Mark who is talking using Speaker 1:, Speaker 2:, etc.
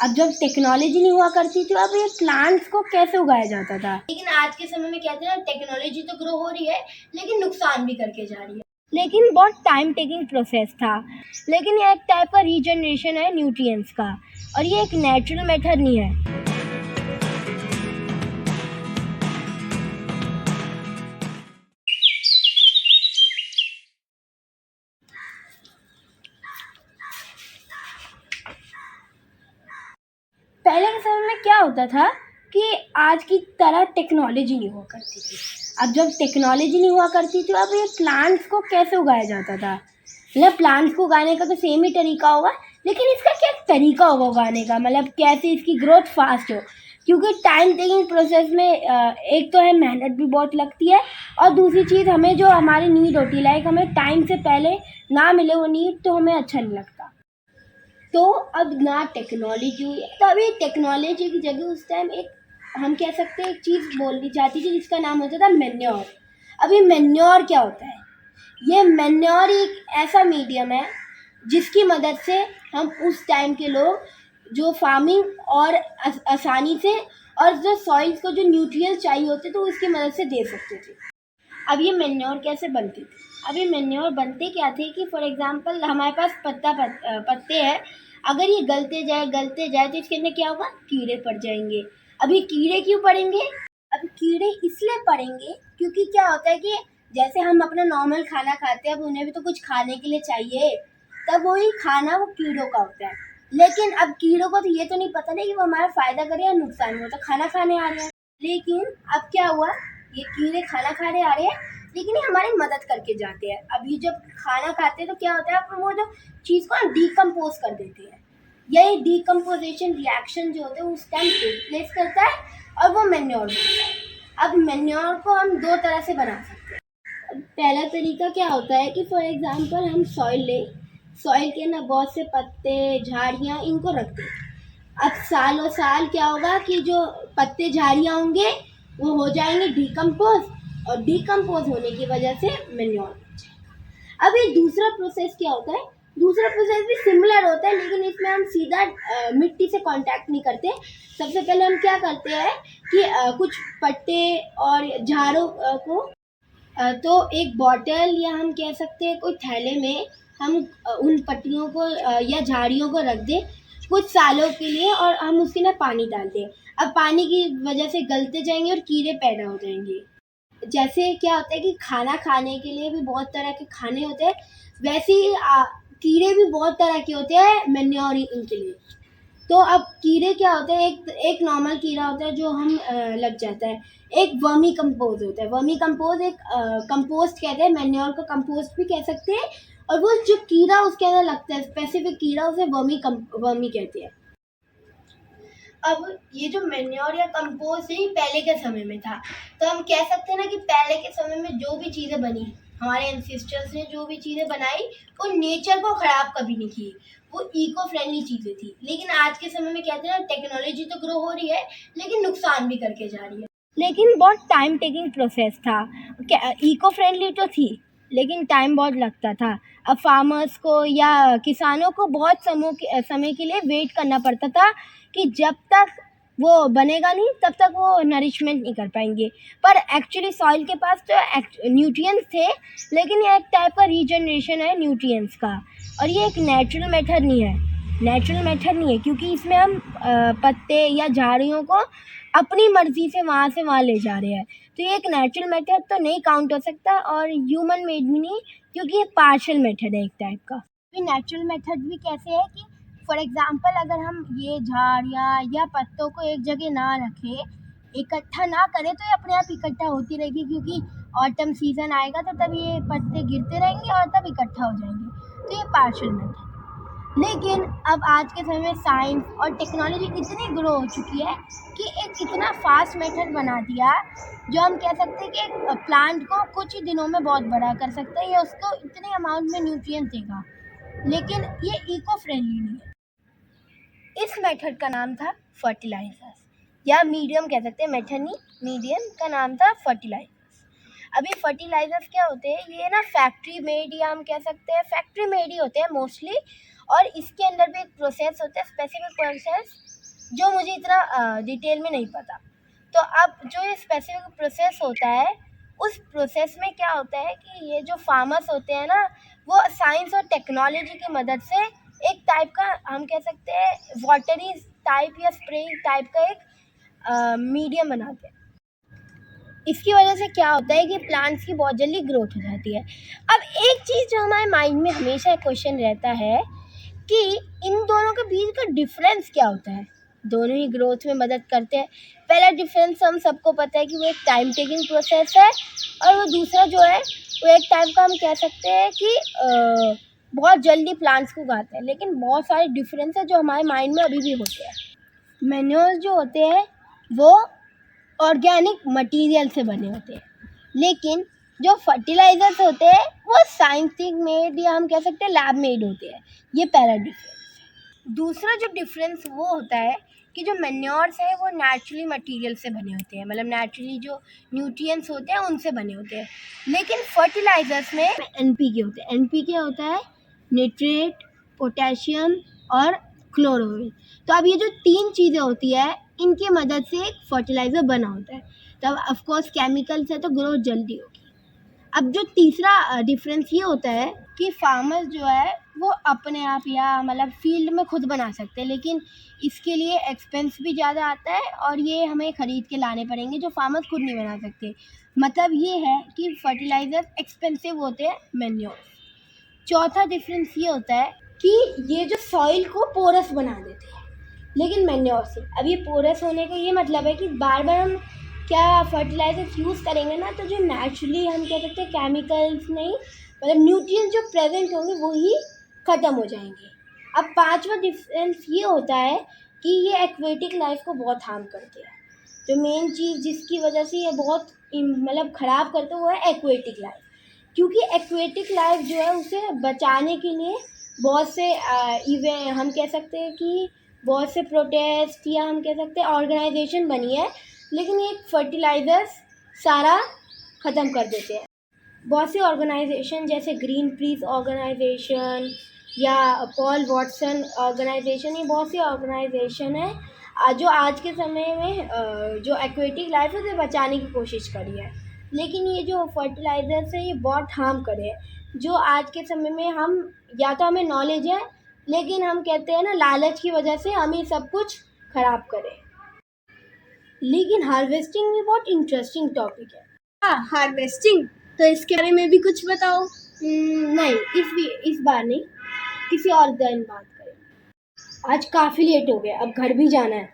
Speaker 1: अब जब टेक्नोलॉजी नहीं हुआ करती थी, अब ये प्लांट्स को कैसे उगाया जाता था।
Speaker 2: लेकिन आज के समय में कहते हैं ना, टेक्नोलॉजी तो ग्रो हो रही है लेकिन नुकसान भी करके जा रही है।
Speaker 1: लेकिन बहुत टाइम टेकिंग प्रोसेस था। लेकिन ये एक टाइप का रीजनरेशन है न्यूट्रिएंट्स का, और ये एक नेचुरल मेथड नहीं है। पहले के समय में क्या होता था कि आज की तरह टेक्नोलॉजी नहीं हुआ करती थी। अब जब टेक्नोलॉजी नहीं हुआ करती थी, अब ये प्लांट्स को कैसे उगाया जाता था। मतलब प्लांट्स को उगाने का तो सेम ही तरीका होगा, लेकिन इसका क्या तरीका होगा उगाने का, मतलब कैसे इसकी ग्रोथ फास्ट हो। क्योंकि टाइम टेकिंग प्रोसेस में एक तो है मेहनत भी बहुत लगती है, और दूसरी चीज़ हमें जो हमारी नीड होती है, लाइक हमें टाइम से पहले ना मिले वो नीड, तो हमें अच्छा नहीं लगता। तो अब ना टेक्नोलॉजी हुई है, तो अभी टेक्नोलॉजी की जगह उस टाइम एक हम कह सकते हैं एक चीज़ बोलनी चाहती थी जिसका नाम होता था मैन्योर। अभी मैन्योर क्या होता है? ये मैन्योर एक ऐसा मीडियम है जिसकी मदद से हम उस टाइम के लोग जो फार्मिंग और आसानी से, और जो सॉइल्स को जो न्यूट्रिएंट्स चाहिए होते तो उसकी मदद से दे सकते थे। अब ये मैन्योर कैसे बनती थी? अब ये मैन्योर बनते क्या थे कि फॉर एग्जांपल हमारे पास पत्ते हैं, अगर ये गलते जाए तो इसके अंदर क्या होगा? कीड़े पड़ जाएंगे। अब ये कीड़े क्यों पड़ेंगे? अब कीड़े इसलिए पड़ेंगे क्योंकि क्या होता है कि जैसे हम अपना नॉर्मल खाना खाते हैं, अब उन्हें भी तो कुछ खाने के लिए चाहिए, तब वही खाना वो कीड़ों का होता है। लेकिन अब कीड़ों को तो ये तो नहीं पता नहीं कि वो हमारा फायदा करे या नुकसान, वो तो खाना खाने आ रहे हैं। लेकिन अब क्या हुआ, ये कीड़े खाना खाने आ रहे हैं, लेकिन ये हमारी मदद करके जाते हैं। अब ये जब खाना खाते हैं तो क्या होता है, आप वो जो चीज़ को डिकम्पोज कर देते हैं। यही डिकम्पोजिशन रिएक्शन जो होता है उस टाइम टेक प्लेस करता है, और वो मैन्योर बनता है। अब मैन्योर को हम दो तरह से बना सकते हैं। पहला तरीका क्या होता है कि फॉर एग्जांपल हम सॉइल लें, सॉइल के ना बहुत से पत्ते, झाड़ियाँ, इनको रख दें। अब सालों साल क्या होगा कि जो पत्ते, झाड़ियाँ होंगे वो हो जाएंगे डिकम्पोज, और डिकम्पोज होने की वजह से मैन्योर बन जाएगा। अब ये दूसरा प्रोसेस क्या होता है? दूसरा प्रोसेस भी सिमिलर होता है, लेकिन इसमें हम सीधा मिट्टी से कांटेक्ट नहीं करते। सबसे पहले हम क्या करते हैं कि कुछ पत्ते और झाड़ों को तो एक बॉटल या हम कह सकते हैं कोई थैले में हम उन पत्तियों को या झाड़ियों को रख दें कुछ सालों के लिए, और हम उसके ना पानी डाल दें। अब पानी की वजह से गलते जाएंगे और कीड़े पैदा हो जाएंगे। जैसे क्या होता है कि खाना खाने के लिए भी बहुत तरह के खाने होते हैं, वैसे ही कीड़े भी बहुत तरह के होते हैं मैन्योर इनके लिए। तो अब कीड़े क्या होते हैं, एक एक नॉर्मल कीड़ा होता है जो हम लग जाता है, एक वर्मी कंपोज होता है। वर्मी कंपोज एक कंपोस्ट कहते हैं, मैन्योर को कंपोस्ट भी कह सकते हैं, और वो जो कीड़ा उसके अंदर लगता है स्पेसिफिक कीड़ा, उसे वर्मी कहते हैं। अब ये जो मैन्योर या कंपोस्ट है पहले के समय में था, तो हम कह सकते हैं ना कि पहले के समय में जो भी चीज़ें बनी, हमारे एंसेस्टर्स ने जो भी चीज़ें बनाई, वो नेचर को ख़राब कभी नहीं की, वो इको फ्रेंडली चीज़ें थी। लेकिन आज के समय में कहते हैं ना, टेक्नोलॉजी तो ग्रो हो रही है लेकिन नुकसान भी करके जा रही है। लेकिन बहुत टाइम टेकिंग प्रोसेस था। इको फ्रेंडली तो थी, लेकिन टाइम बहुत लगता था। अब फार्मर्स को या किसानों को बहुत समय के लिए वेट करना पड़ता था कि जब तक वो बनेगा नहीं तब तक वो नरिशमेंट नहीं कर पाएंगे। पर एक्चुअली सॉइल के पास तो न्यूट्रिएंट्स थे, लेकिन ये एक टाइप का रीजनरेशन है न्यूट्रिएंट्स का, और ये एक नेचुरल मेथड नहीं है। क्योंकि इसमें हम पत्ते या झाड़ियों को अपनी मर्जी से वहाँ ले जा रहे हैं। तो ये एक नेचुरल मेथड तो नहीं काउंट हो सकता, और ह्यूमन मेड भी नहीं, क्योंकि ये पार्शियल मेथड है एक टाइप का। तो नेचुरल मेथड भी कैसे है कि फॉर एग्जांपल अगर हम ये झाड़ियाँ या पत्तों को एक जगह ना रखें, इकट्ठा ना करें, तो ये अपने आप इकट्ठा होती रहेगी, क्योंकि ऑटम सीजन आएगा तो तब ये पत्ते गिरते रहेंगे और तब इकट्ठा हो जाएंगे। तो ये पार्शियल मेथड। लेकिन अब आज के समय में साइंस और टेक्नोलॉजी इतनी ग्रो हो चुकी है कि एक इतना फास्ट मेथड बना दिया, जो हम कह सकते हैं कि एक प्लांट को कुछ ही दिनों में बहुत बड़ा कर सकता है, या उसको इतने अमाउंट में न्यूट्रिएंट देगा। लेकिन ये इको फ्रेंडली नहीं है। इस मेथड का नाम था फर्टिलाइजर्स, या मीडियम कह सकते हैं, मेथड नहीं, मीडियम का नाम था फर्टिलाइजर्स। अभी फर्टिलाइजर्स क्या होते हैं, ये ना फैक्ट्री मेड, या हम कह सकते हैं फैक्ट्री मेड ही होते हैं मोस्टली,
Speaker 2: और इसके अंदर भी एक प्रोसेस होता है, स्पेसिफिक प्रोसेस, जो मुझे इतना डिटेल में नहीं पता। तो अब जो ये स्पेसिफिक प्रोसेस होता है, उस प्रोसेस में क्या होता है कि ये जो फार्मर्स होते हैं ना, वो साइंस और टेक्नोलॉजी की मदद से एक टाइप का, हम कह सकते हैं वाटरी टाइप या स्प्रे टाइप का एक मीडियम बनाते हैं। इसकी वजह से क्या होता है कि प्लांट्स की बहुत जल्दी ग्रोथ हो जाती है। अब एक चीज़ जो हमारे माइंड में हमेशा क्वेश्चन रहता है कि इन दोनों के बीच का डिफरेंस क्या होता है। दोनों ही ग्रोथ में मदद करते हैं। पहला डिफरेंस हम सबको पता है कि वो एक टाइम टेकिंग प्रोसेस है, और वो दूसरा जो है वो एक टाइप का, हम कह सकते हैं कि बहुत जल्दी प्लांट्स को उगाते हैं। लेकिन बहुत सारे डिफरेंस है जो हमारे माइंड में अभी भी होते हैं। मैन्योर्स जो होते हैं वो ऑर्गेनिक मटेरियल से बने होते हैं, लेकिन जो फर्टिलाइजर्स होते हैं वो साइंटिफिक मेड या हम कह सकते हैं लैब मेड होते हैं। ये पहला डिफरेंस। दूसरा जो डिफरेंस वो होता है कि जो मैन्योर्स है वो नेचुरली मटेरियल से बने होते हैं, मतलब नेचुरली जो न्यूट्रिएंट्स होते हैं उनसे बने होते हैं। लेकिन फर्टिलाइजर्स में एनपीके होते हैं। एनपीके होता है निट्रेट, पोटेशियम और क्लोरोफिल। तो अब ये जो तीन चीज़ें होती है, इनकी मदद से एक फर्टिलाइज़र बना होता है। तब ऑफ कोर्स केमिकल से तो ग्रोथ जल्दी होगी। अब जो तीसरा डिफरेंस ये होता है कि फार्मर्स जो है वो अपने आप या मतलब फील्ड में खुद बना सकते हैं, लेकिन इसके लिए एक्सपेंस भी ज़्यादा आता है और ये हमें ख़रीद के लाने पड़ेंगे, जो फार्मर्स खुद नहीं बना सकते। मतलब ये है कि फर्टिलाइज़र एक्सपेंसिव होते हैं मैन्योर। चौथा डिफरेंस ये होता है कि ये जो सॉइल को पोरस बना देते हैं, लेकिन मैन्योर से। अब ये पोरस होने का ये मतलब है कि बार बार हम क्या फर्टिलाइजर्स यूज़ करेंगे ना, तो जो नेचुरली हम कह सकते हैं केमिकल्स नहीं, मतलब न्यूट्रिएंट्स जो प्रेजेंट होंगे वो ही ख़त्म हो जाएंगे। अब पांचवा डिफरेंस ये होता है कि ये एक्वेटिक लाइफ को बहुत हार्म करते हैं। जो मेन चीज़ जिसकी वजह से ये बहुत मतलब ख़राब करते हैं वो है एक्वेटिक लाइफ। क्योंकि एक्वेटिक लाइफ जो है उसे बचाने के लिए बहुत से हम कह सकते हैं कि बहुत से प्रोटेस्ट या हम कह सकते हैं ऑर्गेनाइजेशन बनी है, लेकिन ये फर्टिलाइज़र्स सारा ख़त्म कर देते हैं। बहुत सी ऑर्गेनाइजेशन जैसे ग्रीन पीस ऑर्गेनाइजेशन या पॉल वॉटसन ऑर्गेनाइजेशन, ये बहुत सी ऑर्गेनाइजेशन है जो आज के समय में जो एक्वेटिक लाइफ है उसे बचाने की कोशिश करी है। लेकिन ये जो फर्टिलाइज़र्स है ये बहुत हार्म करे हैं, जो आज के समय में हम या तो हमें नॉलेज है, लेकिन हम कहते हैं ना लालच की वजह से हम ये सब कुछ ख़राब करें। लेकिन हार्वेस्टिंग भी बहुत इंटरेस्टिंग टॉपिक है।
Speaker 1: हाँ, हार्वेस्टिंग, तो इसके बारे में भी कुछ बताओ।
Speaker 2: नहीं, इस बार नहीं, किसी और दिन बात करें। आज काफ़ी लेट हो गया, अब घर भी जाना है।